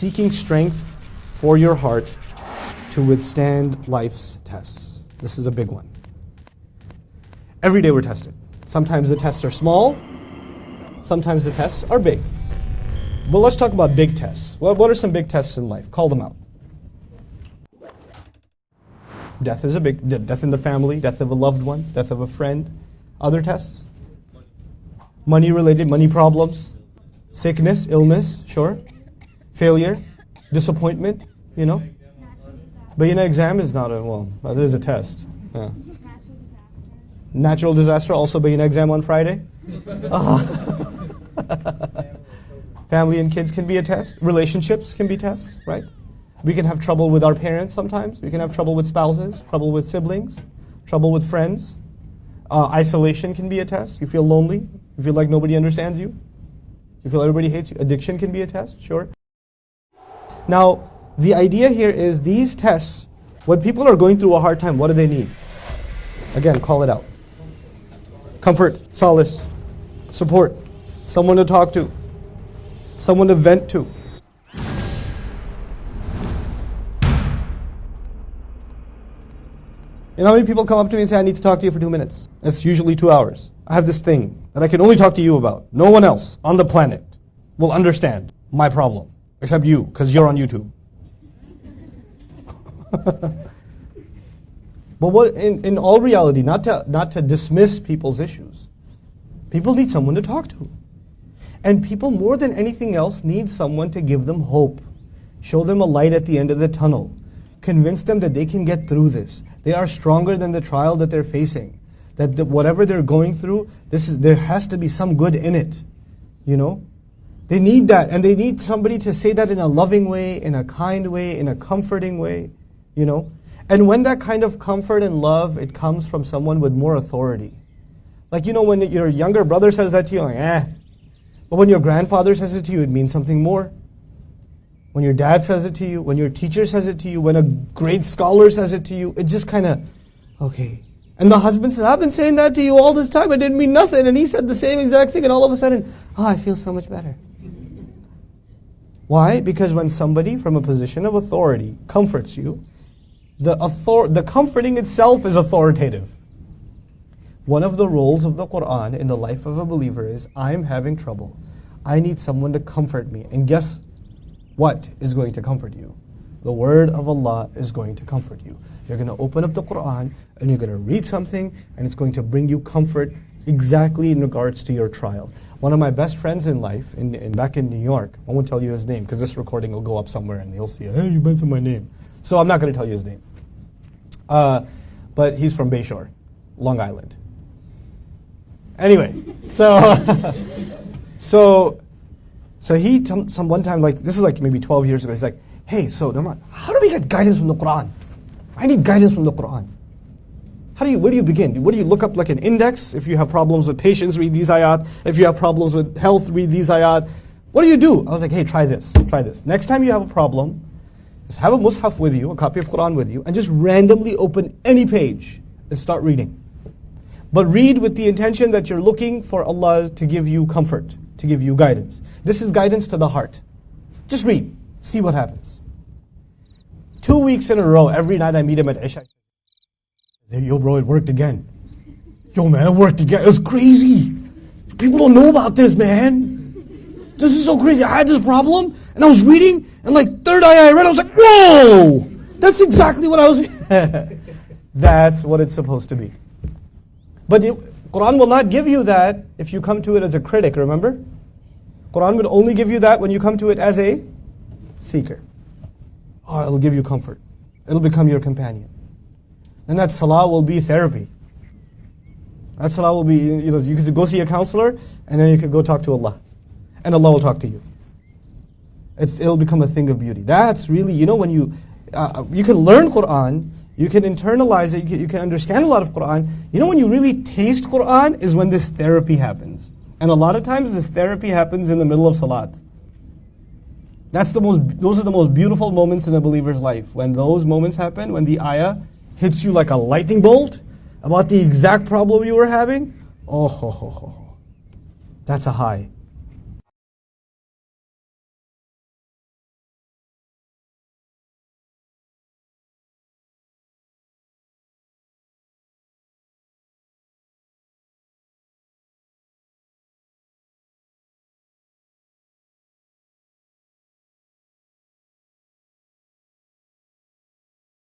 seeking strength for your heart to withstand life's tests. This is a big one. Every day we're tested. Sometimes the tests are small, sometimes the tests are big. But let's talk about big tests. What are some big tests in life? Call them out. Death is a big, death in the family, death of a loved one, death of a friend. Other tests? Money related, money problems, sickness, illness, sure. Failure, disappointment, you know. But exam is not it is a test. Yeah. Natural disaster, also an exam on Friday. Family and kids can be a test. Relationships can be tests, right? We can have trouble with our parents sometimes. We can have trouble with spouses, trouble with siblings, trouble with friends. Isolation can be a test. You feel lonely. You feel like nobody understands you. You feel everybody hates you. Addiction can be a test, sure. Now, the idea here is these tests, when people are going through a hard time, what do they need? Again, call it out. Comfort, solace, support, someone to talk to, someone to vent to. You know how many people come up to me and say, I need to talk to you for 2 minutes? That's usually 2 hours. I have this thing that I can only talk to you about. No one else on the planet will understand my problem, except you, because you're on YouTube. But what, in all reality, not to dismiss people's issues, people need someone to talk to. And people, more than anything else, need someone to give them hope, show them a light at the end of the tunnel, convince them that they can get through this. They are stronger than the trial that they're facing. That whatever they're going through, there has to be some good in it. You know? They need that, and they need somebody to say that in a loving way, in a kind way, in a comforting way. You know? And when that kind of comfort and love, it comes from someone with more authority. Like, when your younger brother says that to you, like, But when your grandfather says it to you, it means something more. When your dad says it to you, when your teacher says it to you, when a great scholar says it to you, it just kind of, okay. And the husband says, I've been saying that to you all this time, it didn't mean nothing. And he said the same exact thing, and all of a sudden, I feel so much better. Why? Because when somebody from a position of authority comforts you, the comforting itself is authoritative. One of the roles of the Quran in the life of a believer is, I'm having trouble. I need someone to comfort me. And guess what is going to comfort you? The word of Allah is going to comfort you. You're going to open up the Quran and you're going to read something and it's going to bring you comfort exactly in regards to your trial. One of my best friends in life, back in New York, I won't tell you his name because this recording will go up somewhere and he'll see, hey, you mentioned my name. So I'm not going to tell you his name. But he's from Bayshore, Long Island. Anyway, so he, one time, this is maybe 12 years ago, he's like, hey, so Nouman, how do we get guidance from the Quran? I need guidance from the Quran. Where do you begin? What do you look up, like an index? If you have problems with patience, read these ayat. If you have problems with health, read these ayat. What do? I was like, hey, try this. Next time you have a problem, just have a mushaf with you, a copy of Quran with you, and just randomly open any page and start reading. But read with the intention that you're looking for Allah to give you comfort, to give you guidance. This is guidance to the heart. Just read. See what happens. 2 weeks in a row, every night I meet him at Isha. Hey, yo bro, it worked again. Yo man, it worked again. It was crazy. People don't know about this, man. This is so crazy. I had this problem, and I was reading, and third ayah I read, I was like, whoa! That's exactly what I was... That's what it's supposed to be. But Quran will not give you that if you come to it as a critic, remember? Quran will only give you that when you come to it as a seeker. Oh, it'll give you comfort. It'll become your companion. And that salah will be therapy. That salah will be, you could go see a counselor, and then you could go talk to Allah. And Allah will talk to you. It'll become a thing of beauty. That's really, when you can learn Quran, you can internalize it, you can understand a lot of Quran. When you really taste Quran is when this therapy happens. And a lot of times this therapy happens in the middle of salat. Those are the most beautiful moments in a believer's life. When those moments happen, when the ayah hits you like a lightning bolt about the exact problem you were having, that's a high.